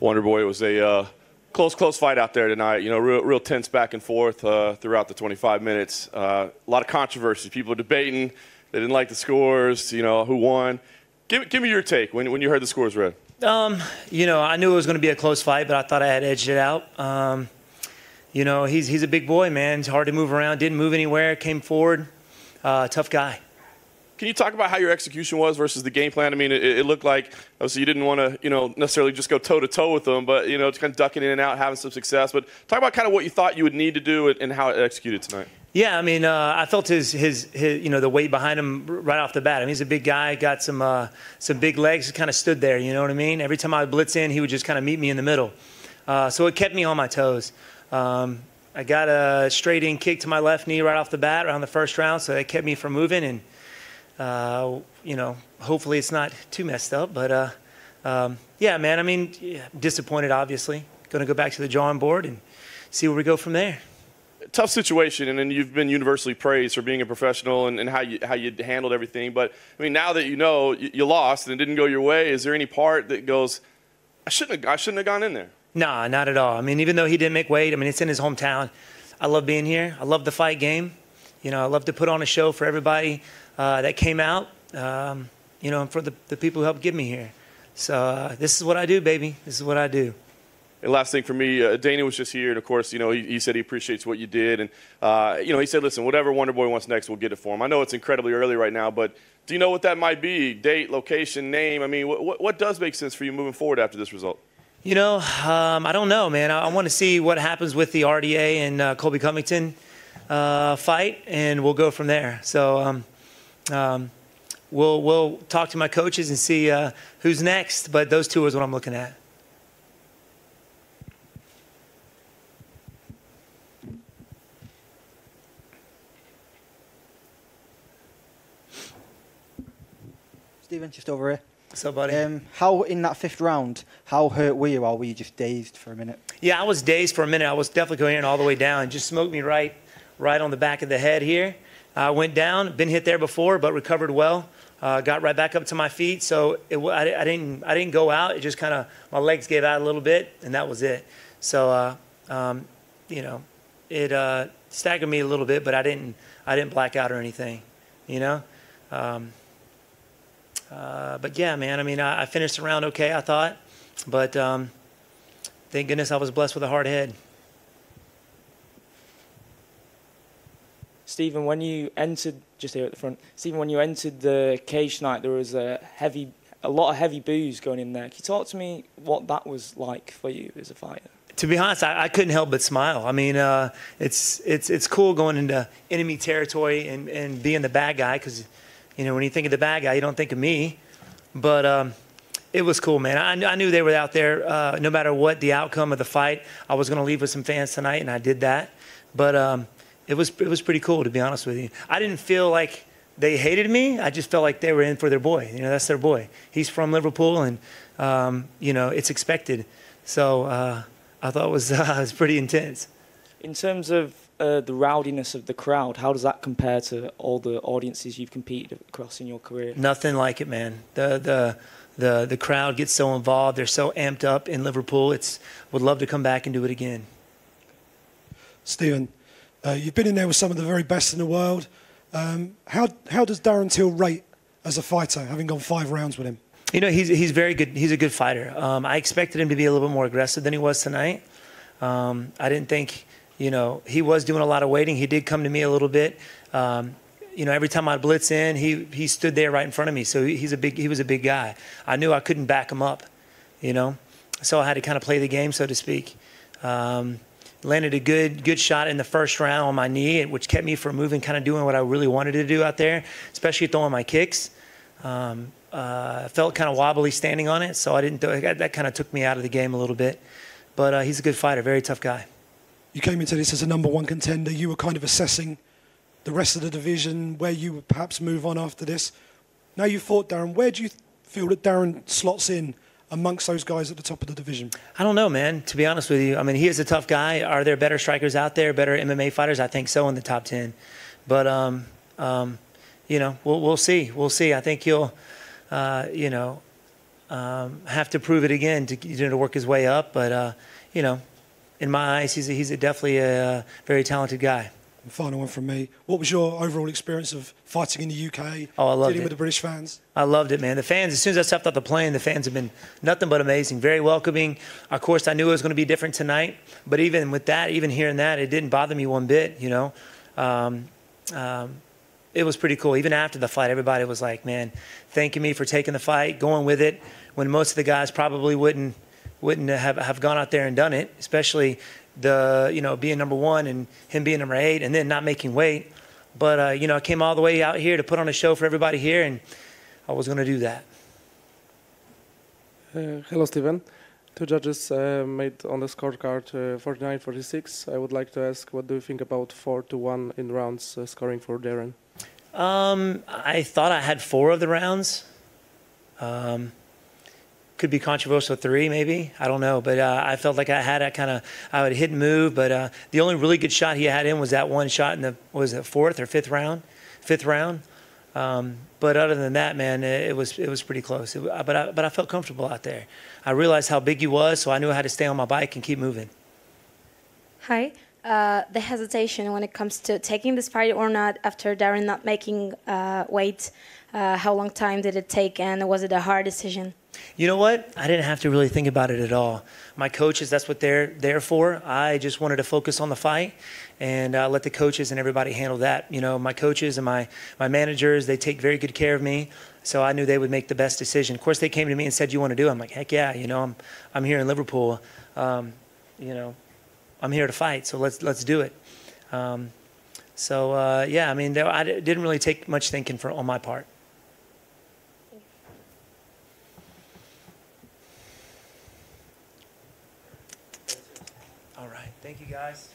Wonder Boy, it was a close fight out there tonight. You know, real tense back and forth throughout the 25 minutes. A lot of controversy. People debating. They didn't like the scores. You know, who won? Give me your take when you heard the scores read. You know, I knew it was going to be a close fight, but I thought I had edged it out. You know, he's a big boy, man. He's hard to move around. Didn't move anywhere. Came forward. Tough guy. Can you talk about how your execution was versus the game plan? I mean, it looked like, obviously, you didn't want to, you know, necessarily just go toe-to-toe with them, but, you know, kind of ducking in and out, having some success. But talk about kind of what you thought you would need to do and how it executed tonight. Yeah, I mean, I felt his you know, the weight behind him right off the bat. I mean, he's a big guy, got some big legs, kind of stood there, you know what I mean? Every time I would blitz in, he would just kind of meet me in the middle. So it kept me on my toes. I got a straight-in kick to my left knee right off the bat around the first round, so that kept me from moving. And you know, hopefully it's not too messed up. But, yeah, man, I mean, disappointed, obviously. Going to go back to the drawing board and see where we go from there. Tough situation, and then you've been universally praised for being a professional and how you handled everything. But, I mean, now that you know you lost and it didn't go your way, is there any part that goes, I shouldn't have gone in there? Nah, not at all. I mean, even though he didn't make weight, I mean, it's in his hometown. I love being here. I love the fight game. You know, I love to put on a show for everybody that came out, you know, and for the people who helped get me here. So this is what I do, baby. This is what I do. And last thing for me, Dana was just here, and, of course, you know, he said he appreciates what you did. And, you know, he said, listen, whatever Wonder Boy wants next, we'll get it for him. I know it's incredibly early right now, but do you know what that might be? Date, location, name? I mean, what does make sense for you moving forward after this result? You know, I don't know, man. I want to see what happens with the RDA and Colby Covington fight, and we'll go from there. So we'll talk to my coaches and see who's next, but those two is what I'm looking at. Stephen, just over here. What's up, buddy? How, in that fifth round, how hurt were you, or were you just dazed for a minute? Yeah, I was dazed for a minute. I was definitely going in all the way down. Just smoked me right on the back of the head here. I went down, been hit there before, but recovered well. Got right back up to my feet. So I didn't go out. It just kind of, my legs gave out a little bit, and that was it. So, you know, it staggered me a little bit, but I didn't black out or anything, you know. But yeah, man, I mean, I finished the round okay, I thought. But thank goodness I was blessed with a hard head. Stephen, when you entered, just here at the front, Stephen, when you entered the cage tonight, there was a lot of heavy boos going in there. Can you talk to me what that was like for you as a fighter? To be honest, I couldn't help but smile. I mean, it's cool going into enemy territory and being the bad guy, because, you know, when you think of the bad guy, you don't think of me. But it was cool, man. I knew they were out there. No matter what the outcome of the fight, I was going to leave with some fans tonight, and I did that. But it was pretty cool, to be honest with you. I didn't feel like they hated me. I just felt like they were in for their boy. You know, that's their boy. He's from Liverpool, and, you know, it's expected. So I thought it was pretty intense. In terms of the rowdiness of the crowd, how does that compare to all the audiences you've competed across in your career? Nothing like it, man. The crowd gets so involved. They're so amped up in Liverpool. Would love to come back and do it again. Stephen, you've been in there with some of the very best in the world. How does Darren Till rate as a fighter, having gone 5 rounds with him? You know, he's very good. He's a good fighter. I expected him to be a little bit more aggressive than he was tonight. I didn't think, you know, he was doing a lot of waiting. He did come to me a little bit. You know, every time I'd blitz in, he stood there right in front of me. So he was a big guy. I knew I couldn't back him up, you know. So I had to kind of play the game, so to speak. Landed a good shot in the first round on my knee, which kept me from moving, kind of doing what I really wanted to do out there, especially throwing my kicks. I felt kind of wobbly standing on it, so I didn't do it. That kind of took me out of the game a little bit. But he's a good fighter, very tough guy. You came into this as a #1 contender. You were kind of assessing the rest of the division, where you would perhaps move on after this. Now you fought Darren. Where do you feel that Darren slots in amongst those guys at the top of the division? I don't know, man, to be honest with you. I mean, he is a tough guy. Are there better strikers out there, better MMA fighters? I think so, in the top 10. But, you know, we'll see. We'll see. I think he'll, you know, have to prove it again to work his way up. But, you know, in my eyes, he's definitely a very talented guy. And final one from me. What was your overall experience of fighting in the UK? Oh, I loved dealing it. with the British fans? I loved it, man. The fans, as soon as I stepped off the plane, the fans have been nothing but amazing, very welcoming. Of course, I knew it was going to be different tonight, but even with that, even hearing that, it didn't bother me one bit, you know. It was pretty cool. Even after the fight, everybody was like, man, thanking me for taking the fight, going with it, when most of the guys probably wouldn't have gone out there and done it, especially being number 1 and him being number 8 and then not making weight. But, I came all the way out here to put on a show for everybody here, and I was going to do that. Hello, Steven. 2 judges made on the scorecard 49-46. I would like to ask, what do you think about 4-1 in rounds scoring for Darren? I thought I had 4 of the rounds. Could be controversial 3 maybe. I don't know. But I felt like I had I would hit and move. But the only really good shot he had in was that one shot in the, was it 4th or 5th round? 5th round. But other than that, man, it was pretty close. But I felt comfortable out there. I realized how big he was, so I knew how to stay on my bike and keep moving. Hi. The hesitation when it comes to taking this fight or not after Darren not making weight, how long time did it take, and was it a hard decision? You know what? I didn't have to really think about it at all. My coaches, that's what they're there for. I just wanted to focus on the fight and let the coaches and everybody handle that. You know, my coaches and my managers, they take very good care of me, so I knew they would make the best decision. Of course, they came to me and said, "You want to do it?" I'm like, "Heck yeah!" You know, I'm here in Liverpool. I'm here to fight, so let's do it. Yeah, I mean, I didn't really take much thinking on my part. All right, thank you guys.